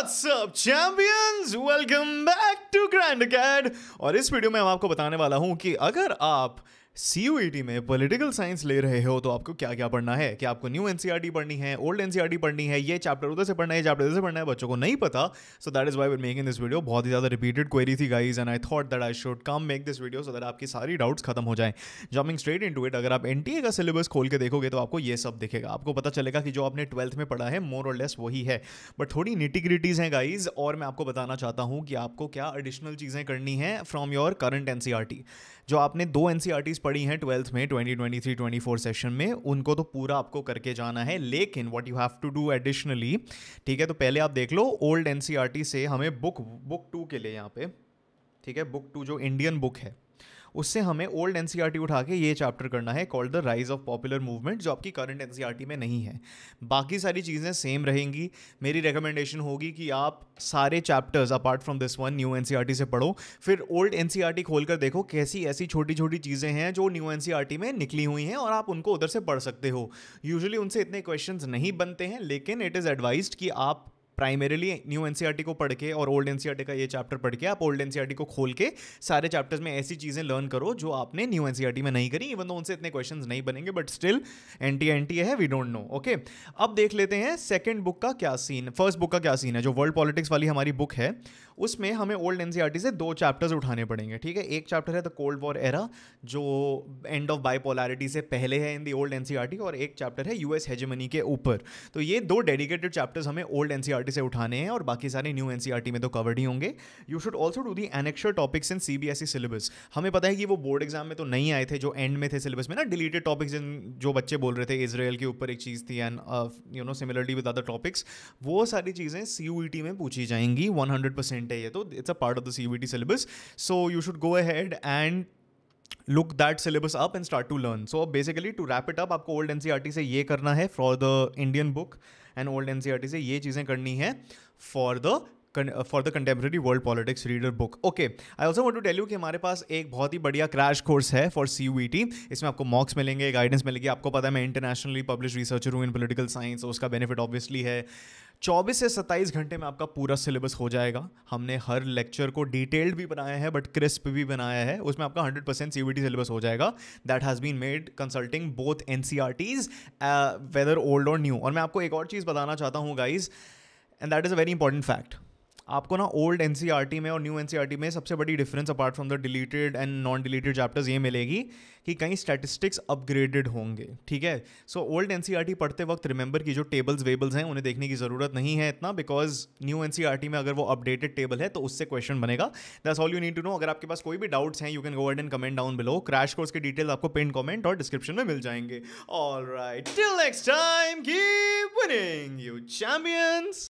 What's up champions? Welcome back to Grand Acad। और इस video में मैं आपको बताने वाला हूं कि अगर आप CUET में पॉलिटिकल साइंस ले रहे हो तो आपको क्या क्या पढ़ना है। क्या आपको न्यू एनसीईआरटी पढ़नी है, ओल्ड एनसीईआरटी पढ़नी है, ये चैप्टर उधर से पढ़ना है, ये चैप्टर इधर से पढ़ना है, बच्चों को नहीं पता। So that is why we are making this video. बहुत ही ज़्यादा रिपीटेड क्वेरी थी guys and I thought that I should come make this video so that आपकी सारी डाउट्स खत्म हो जाएं। जंपिंग स्ट्रेट इनटू इट, अगर आप एनटीए का सिलेबस खोल के देखोगे तो आपको ये सब दिखेगा। आपको पता चलेगा कि जो आपने 12th में पढ़ा है मोर और लेस वही है, बट थोड़ी निटिग्रिटीज हैं गाइज। और मैं आपको बताना चाहता हूँ कि आपको क्या एडिशनल चीज़ें करनी है फ्रॉम योर करंट एनसीईआरटी। जो आपने 2 एनसीईआरटीज पढ़ी हैं 12th में 2023-24 सेशन में, उनको तो पूरा आपको करके जाना है। लेकिन what you have to do additionally, ठीक है, तो पहले आप देख लो ओल्ड एनसीईआरटी से हमें बुक 2 के लिए यहाँ पे, ठीक है, बुक 2 जो इंडियन बुक है उससे हमें ओल्ड एनसीईआरटी उठा के ये चैप्टर करना है called the rise of popular movement, जो आपकी करंट एनसीईआरटी में नहीं है। बाकी सारी चीज़ें सेम रहेंगी। मेरी रिकमेंडेशन होगी कि आप सारे chapters apart from this one new NCERT से पढ़ो, फिर ओल्ड एनसीईआरटी खोलकर देखो कैसी ऐसी छोटी छोटी चीज़ें हैं जो न्यू एनसीईआरटी में निकली हुई हैं और आप उनको उधर से पढ़ सकते हो। यूजुअली उनसे इतने क्वेश्चंस नहीं बनते हैं, लेकिन इट इज़ एडवाइज्ड कि आप प्राइमरीली न्यू एनसीईआरटी को पढ़ के और ओल्ड एनसीईआरटी का ये चैप्टर पढ़ के आप ओल्ड एनसीईआरटी को खोल के सारे चैप्टर्स में ऐसी चीज़ें लर्न करो जो आपने न्यू एनसीईआरटी में नहीं करी। इवन तो उनसे इतने क्वेश्चंस नहीं बनेंगे, बट स्टिल एनटीए है, वी डोंट नो। ओके, अब देख लेते हैं सेकंड बुक का क्या सीन, फर्स्ट बुक का क्या सीन है। जो वर्ल्ड पॉलिटिक्स वाली हमारी बुक है उसमें हमें ओल्ड एनसीईआरटी से 2 चैप्टर्स उठाने पड़ेंगे, ठीक है। एक चैप्टर है द कोल्ड वॉर एरा, जो एंड ऑफ बाइपोलैरिटी से पहले है इन द ओल्ड एनसीईआरटी, और एक चैप्टर है यूएस हेजेमनी के ऊपर। तो ये 2 डेडिकेटेड चैप्टर्स हमें ओल्ड एनसीईआरटी से उठाने हैं और बाकी सारे न्यू एनसीईआरटी में तो कवर्ड ही होंगे। You should also do the annexure topics in CBSE syllabus. हमें पता है कि वो बोर्ड एग्जाम में तो नहीं आए थे, जो एंड में थे सिलेबस में ना, डिलीटेड टॉपिक्स जो बच्चे बोल रहे थे, इजराइल के ऊपर एक चीज़ थी and you know similarly with other topics, वो सारी चीज़ें CUET में पूछी जाएंगी 100% है ये, तो it's a part of the CUET syllabus, so you should go ahead and look that syllabus up and start to learn. So basically to wrap it up, आपको ओल्ड एनसीईआरटी से ये करना है for the Indian book and old NCERT से ये चीज़ें करनी है for the contemporary world politics reader book. Okay, I also want to tell you कि हमारे पास एक बहुत ही बढ़िया क्रैश कोर्स है फॉर CUET। इसमें आपको मॉक्स मिलेंगे, गाइडेंस मिलेगी। आपको पता है मैं इंटरनेशनली पब्लिश रिसर्चर हूँ इन पॉलिटिकल साइंस, उसका बेनिफिट ऑब्वियसली है। 24 से 27 घंटे में आपका पूरा सिलेबस हो जाएगा। हमने हर लेक्चर को डिटेल्ड भी बनाया है बट क्रिस्प भी बनाया है, उसमें आपका 100% CUET सिलेबस हो जाएगा। That has been made consulting both NCERTs whether old और न्यू। और मैं आपको एक और चीज़ बताना चाहता हूँ guys, and that is a very important fact. आपको ना ओल्ड एनसीईआरटी में और न्यू एनसीईआरटी में सबसे बड़ी difference apart from the deleted and non deleted chapters ये मिलेगी कि कहीं स्टैटिस्टिक्स अपग्रेडेड होंगे, ठीक है। सो ओल्ड एनसीईआरटी पढ़ते वक्त रिमेंबर की जो टेबल्स वेबल्स हैं उन्हें देखने की ज़रूरत नहीं है इतना, बिकॉज न्यू एनसीईआरटी में अगर वो अपडेटेड टेबल है तो उससे क्वेश्चन बनेगा। That's all you need to know. अगर आपके पास कोई भी डाउट्स हैं you can go ahead and comment down below. Crash course के डिटेल्स आपको पिन कमेंट और डिस्क्रिप्शन में मिल जाएंगे। Alright, till next time, keep winning you champions.